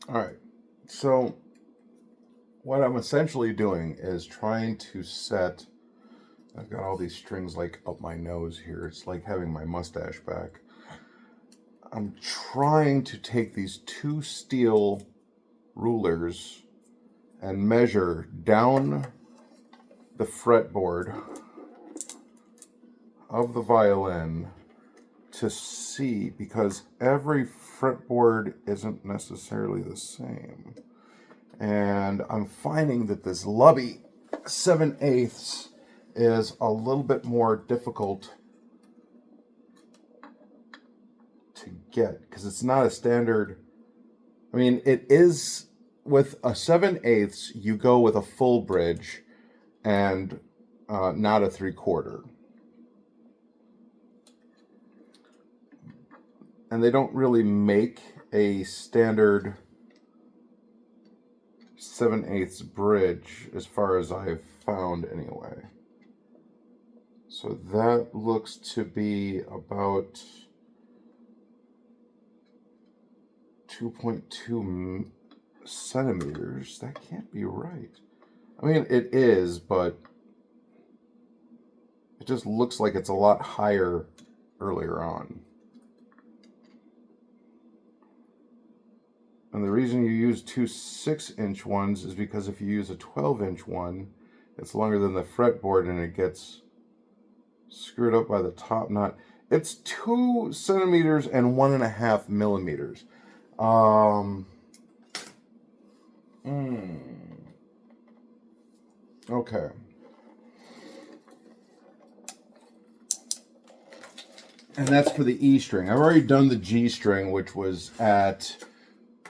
All right. So what I'm essentially doing is trying to set. I've got all these strings like up my nose here. It's like having my mustache back. I'm trying to take these two steel rulers and measure down the fretboard of the violin to see, because every fretboard isn't necessarily the same. And I'm finding that this Lubby 7/8 is a little bit more difficult to get because it's not a standard. I mean, it is with a 7/8, you go with a full bridge and not a 3/4. And they don't really make a standard 7/8 bridge as far as I've found anyway. So that looks to be about 2.2 centimeters. That can't be right. I mean, it is, but it just looks like it's a lot higher earlier on. And the reason you use two 6-inch ones is because if you use a 12-inch one, it's longer than the fretboard and it gets screwed up by the top knot. It's 2 centimeters and 1.5 millimeters. Okay. And that's for the E string. I've already done the G string, which was at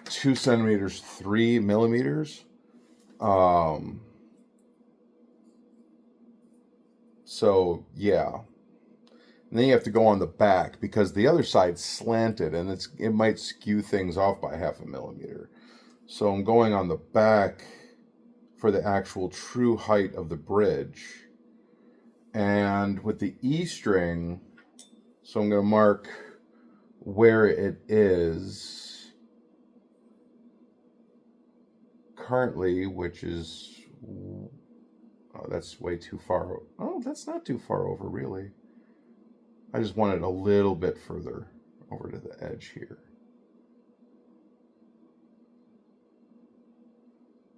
2 centimeters, 3 millimeters. So yeah. And then you have to go on the back because the other side's slanted and it might skew things off by 0.5 millimeter. So I'm going on the back for the actual true height of the bridge. And with the E string, so I'm going to mark where it is currently, which is, oh, that's way too far. Oh, that's not too far over, really. I just want it a little bit further over to the edge here.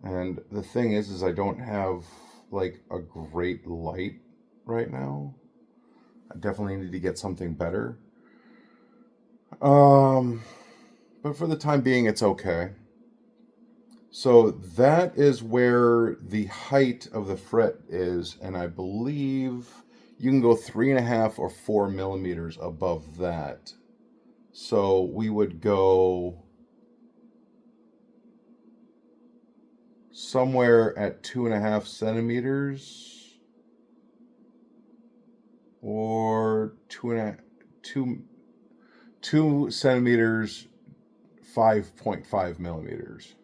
And the thing is I don't have like a great light right now. I definitely need to get something better. But for the time being, it's okay. So that is where the height of the fret is, and I believe you can go 3.5 or 4 millimeters above that. So we would go somewhere at 2.5 centimeters or 2 centimeters, 5.5 millimeters.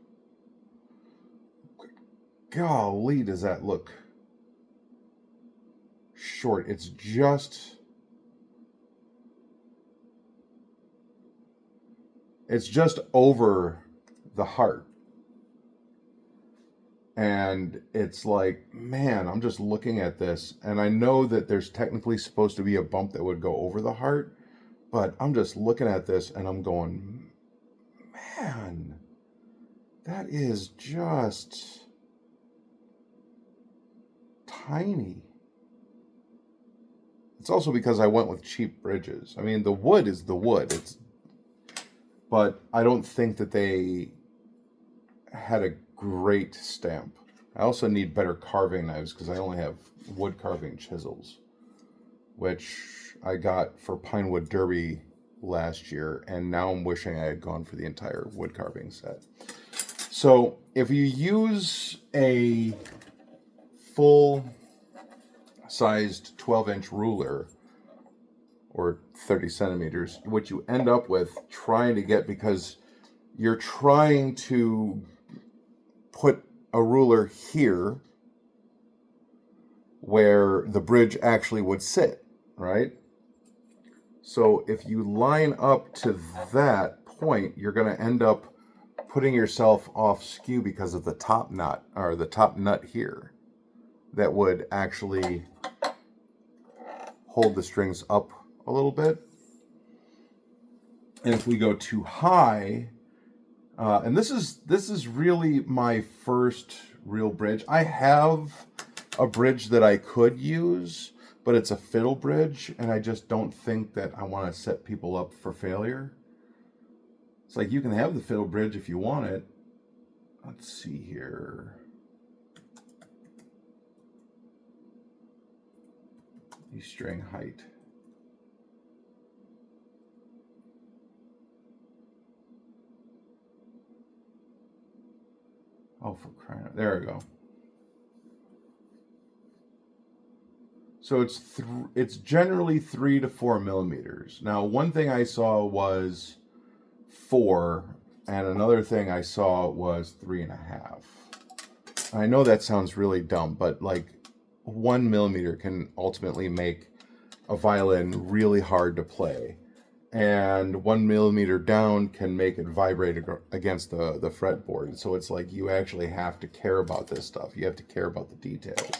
Golly, does that look short? It's just over the heart. And it's like, man, I'm just looking at this and I know that there's technically supposed to be a bump that would go over the heart, but I'm just looking at this and I'm going, man, that is just tiny. It's also because I went with cheap bridges. I mean, the wood is the wood. But I don't think that they had a great stamp. I also need better carving knives because I only have wood carving chisels, which I got for Pinewood Derby last year, and now I'm wishing I had gone for the entire wood carving set. So if you use a full sized 12-inch ruler or 30 centimeters, what you end up with trying to get, because you're trying to put a ruler here where the bridge actually would sit, right? So if you line up to that point, you're going to end up putting yourself off skew because of the top knot, or the top nut here, that would actually hold the strings up a little bit. And if we go too high, and this is really my first real bridge. I have a bridge that I could use, but it's a fiddle bridge, and I just don't think that I want to set people up for failure. It's like, you can have the fiddle bridge if you want it. Let's see here. E string height. Oh, for crying out! There we go. So it's generally 3 to 4 millimeters. Now, one thing I saw was 4, and another thing I saw was 3.5. I know that sounds really dumb, but like 1 millimeter can ultimately make a violin really hard to play, and 1 millimeter down can make it vibrate against the fretboard. So it's like, you actually have to care about this stuff. You have to care about the details.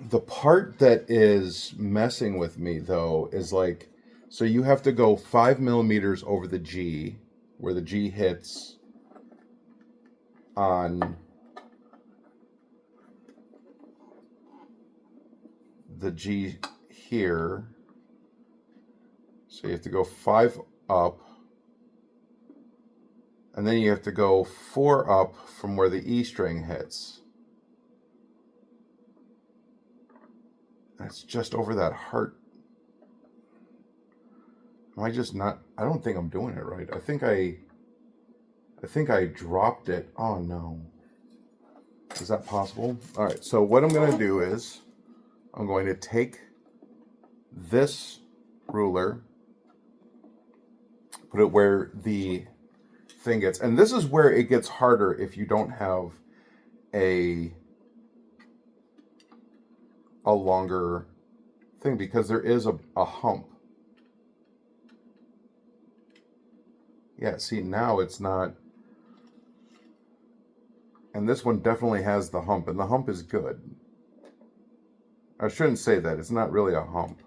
The part that is messing with me though is like, so you have to go 5 millimeters over the G, where the G hits on the G here. So you have to go 5 up, and then you have to go 4 up from where the E string hits. That's just over that heart. Am I just not? I don't think I'm doing it right. I think I dropped it. Oh no. Is that possible? All right. So what I'm going to do is, I'm going to take this ruler, put it where the thing gets, and this is where it gets harder if you don't have a longer thing, because there is a hump. Yeah, see, now it's not. And this one definitely has the hump, and the hump is good. I shouldn't say that. It's not really a hump.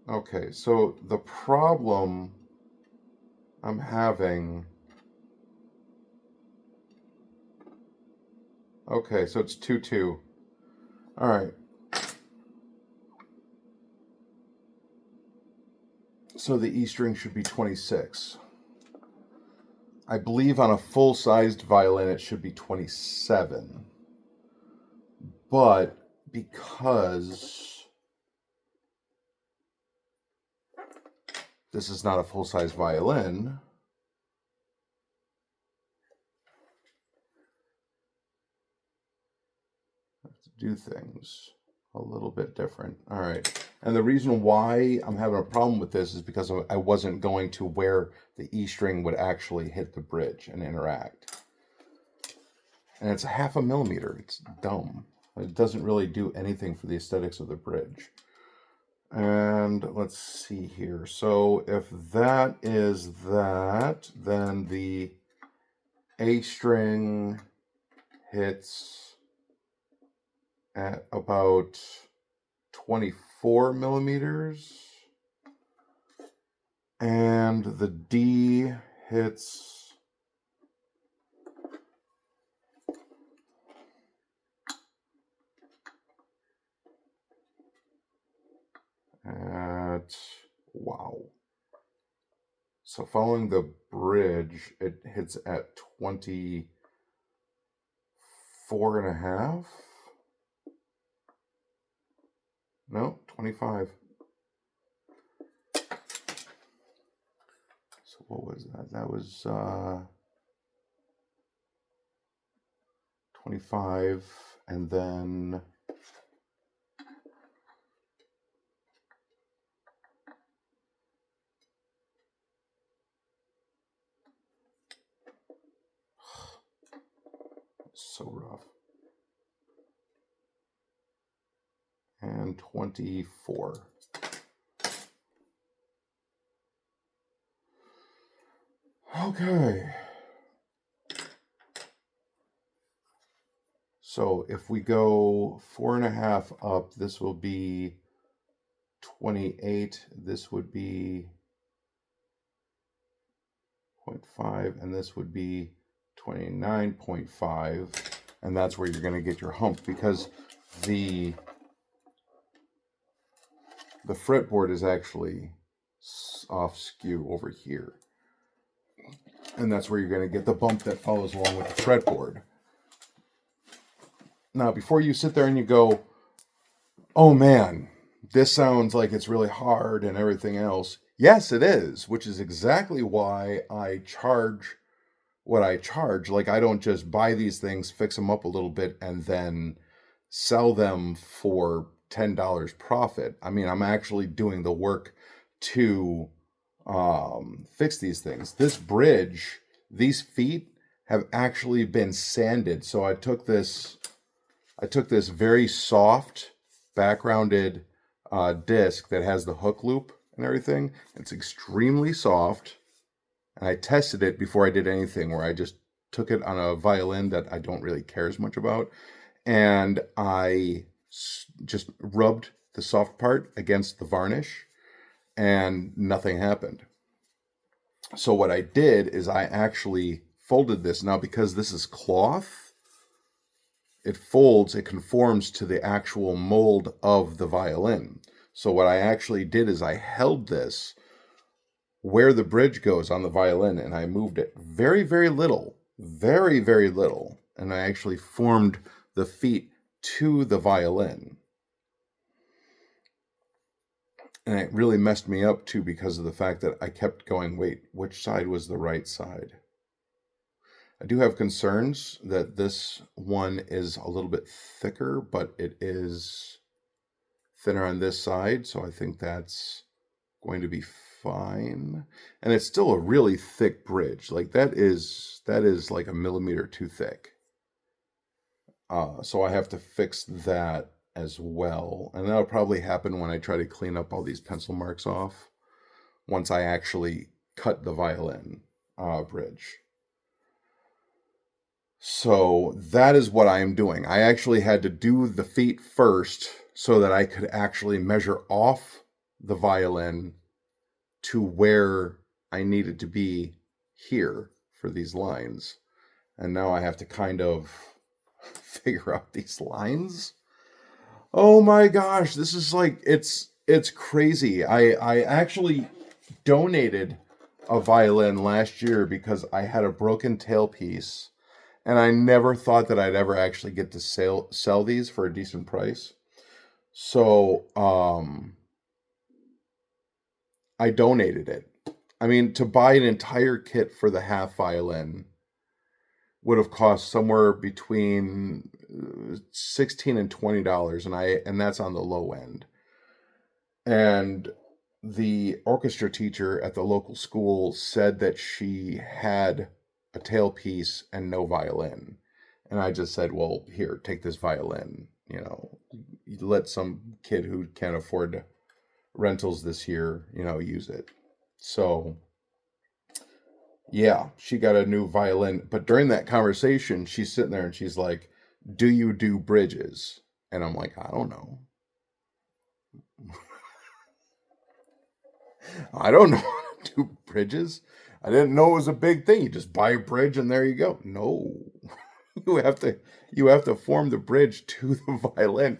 Okay, so the problem I'm having... Okay, so it's 2-2. All right. So the E string should be 26. I believe on a full-sized violin it should be 27. But because this is not a full-size violin, I have to do things a little bit different. All right. And the reason why I'm having a problem with this is because I wasn't going to where the E string would actually hit the bridge and interact. And it's 0.5 millimeter. It's dumb. It doesn't really do anything for the aesthetics of the bridge. And let's see here. So if that is that, then the A string hits at about 24 millimeters. And the D hits at, wow. So following the bridge, it hits at 24.5. No, 25. So what was that? That was 25, and then so so rough. And 24. Okay. So if we go 4.5 up, this will be 28. This would be 0.5, and this would be 29.5. And that's where you're going to get your hump, because the fretboard is actually off skew over here. And that's where you're going to get the bump that follows along with the fretboard. Now, before you sit there and you go, oh man, this sounds like it's really hard and everything else. Yes, it is, which is exactly why I charge what I charge. Like, I don't just buy these things, fix them up a little bit, and then sell them for $10 profit. I mean, I'm actually doing the work to fix these things. This bridge, these feet have actually been sanded. So I took this very soft backgrounded disc that has the hook loop and everything. It's extremely soft. And I tested it before I did anything, where I just took it on a violin that I don't really care as much about. And I just rubbed the soft part against the varnish, and nothing happened. So what I did is I actually folded this. Now, because this is cloth, it folds, it conforms to the actual mold of the violin. So what I actually did is I held this where the bridge goes on the violin, and I moved it very, very little, very, very little. And I actually formed the feet to the violin. And it really messed me up too, because of the fact that I kept going, wait, which side was the right side? I do have concerns that this one is a little bit thicker, but it is thinner on this side. So I think that's going to be fine. And it's still a really thick bridge. Like that is like a millimeter too thick. So I have to fix that as well. And that'll probably happen when I try to clean up all these pencil marks off, once I actually cut the violin bridge. So that is what I am doing. I actually had to do the feet first so that I could actually measure off the violin to where I needed to be here for these lines. And now I have to kind of figure out these lines. Oh my gosh, this is like, it's crazy. I actually donated a violin last year because I had a broken tailpiece, and I never thought that I'd ever actually get to sell these for a decent price. So I donated it. I mean, to buy an entire kit for the half violin would have cost somewhere between $16 and $20, and that's on the low end. And the orchestra teacher at the local school said that she had a tailpiece and no violin. And I just said, well, here, take this violin. You know, you let some kid who can't afford rentals this year, use it. So yeah, she got a new violin. But during that conversation, she's sitting there and she's like, do you do bridges? And I'm like, I don't know. I don't know how to do bridges. I didn't know it was a big thing. You just buy a bridge and there you go. No. You have to form the bridge to the violin.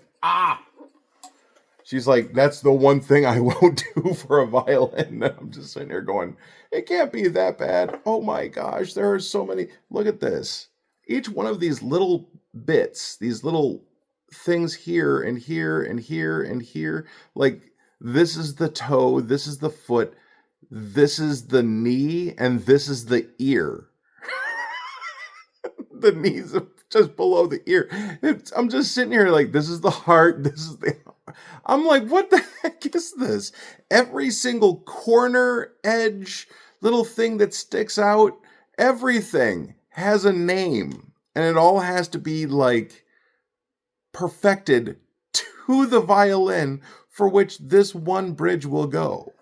She's like, that's the one thing I won't do for a violin. And I'm just sitting here going, it can't be that bad. Oh my gosh, there are so many. Look at this. Each one of these little bits, these little things here and here and here and here, like this is the toe, this is the foot, this is the knee, and this is the ear. The knees just below the ear. I'm just sitting here like, this is the heart, this is the... I'm like, what the heck is this? Every single corner, edge, little thing that sticks out, everything has a name. And it all has to be like perfected to the violin for which this one bridge will go.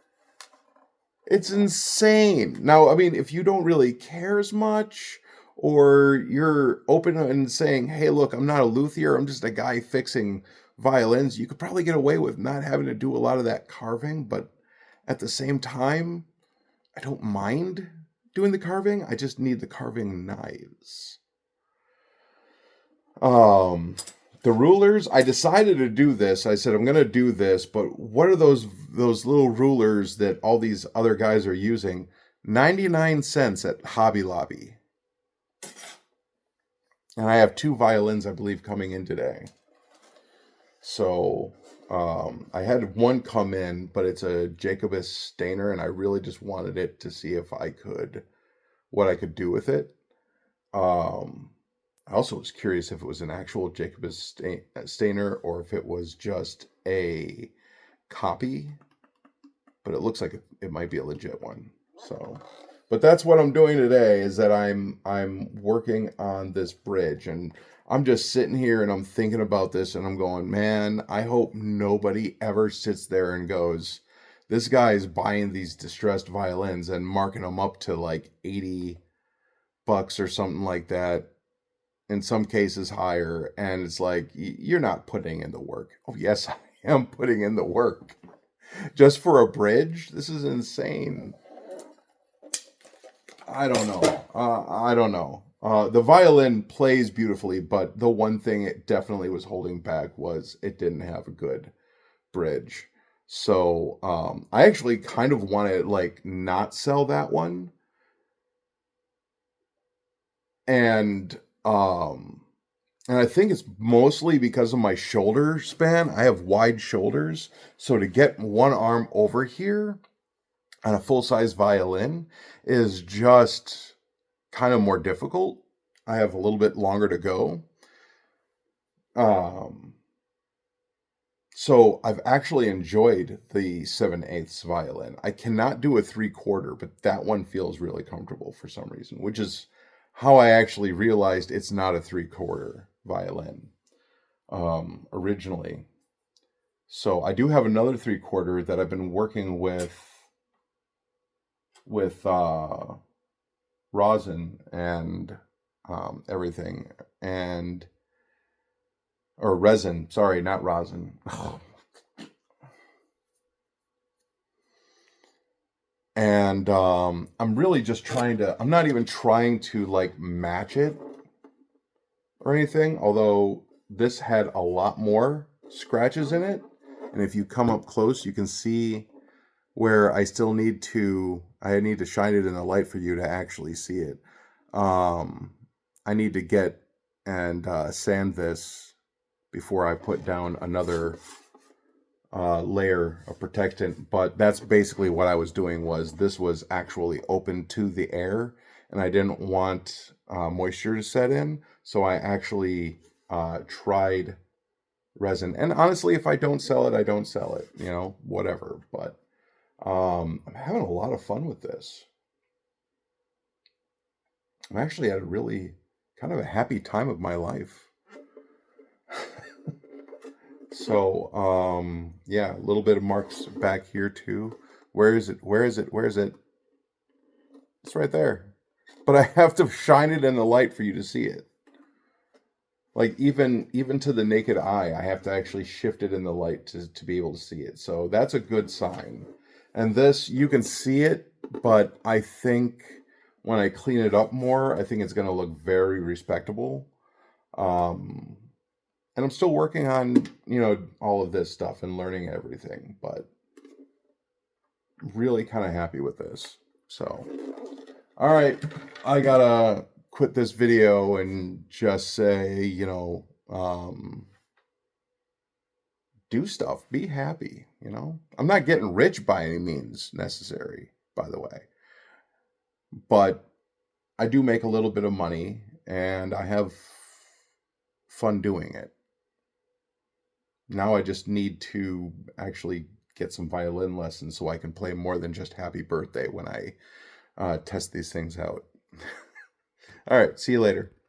It's insane. Now, I mean, if you don't really care as much, or you're open and saying, hey, look, I'm not a luthier, I'm just a guy fixing violins, you could probably get away with not having to do a lot of that carving. But at the same time, I don't mind doing the carving. I just need the carving knives. Um, the rulers, I decided to do this. I said I'm going to do this, but what are those little rulers that all these other guys are using? 99 cents at Hobby Lobby. And I have two violins, I believe, coming in today. So I had one come in, but it's a Jacobus Stainer, and I really just wanted it to see if I could, what I could do with it. I also was curious if it was an actual Jacobus Stainer or if it was just a copy, but it looks like it might be a legit one. So, but that's what I'm doing today, is that I'm working on this bridge, and I'm just sitting here and I'm thinking about this and I'm going, man, I hope nobody ever sits there and goes, this guy is buying these distressed violins and marking them up to like $80 or something like that. In some cases higher, and it's like, you're not putting in the work. Oh yes, I am putting in the work just for a bridge. This is insane. I don't know. I don't know. The violin plays beautifully, but the one thing it definitely was holding back was it didn't have a good bridge. So I actually kind of want to like not sell that one, and and I think it's mostly because of my shoulder span. I have wide shoulders. So to get one arm over here on a full size violin is just kind of more difficult. I have a little bit longer to go. Um, so I've actually enjoyed the 7/8 violin. I cannot do a 3/4, but that one feels really comfortable for some reason, which is how I actually realized it's not a 3/4 violin originally. So I do have another 3/4 that I've been working with rosin and everything, and or resin. Sorry, not rosin. And I'm really just trying to. I'm not even trying to like match it or anything. Although this had a lot more scratches in it, and if you come up close, you can see where I need to shine it in the light for you to actually see it. I need to get and sand this before I put down another layer of protectant. But that's basically what I was doing. Was this was actually open to the air, and I didn't want moisture to set in, so I actually tried resin. And honestly, if I don't sell it, I don't sell it. You know, whatever. But I'm having a lot of fun with this. I'm actually at a really kind of a happy time of my life. So, yeah, a little bit of marks back here too. Where is it? Where is it? Where is it? It's right there. But I have to shine it in the light for you to see it. Like even to the naked eye, I have to actually shift it in the light to be able to see it. So that's a good sign. And this, you can see it, but I think when I clean it up more, I think it's going to look very respectable. Um, and I'm still working on, all of this stuff and learning everything, but really kind of happy with this. So, all right, I gotta quit this video and just say, do stuff, be happy. I'm not getting rich by any means necessary, by the way, but I do make a little bit of money and I have fun doing it. Now I just need to actually get some violin lessons so I can play more than just Happy Birthday when I test these things out. All right, see you later.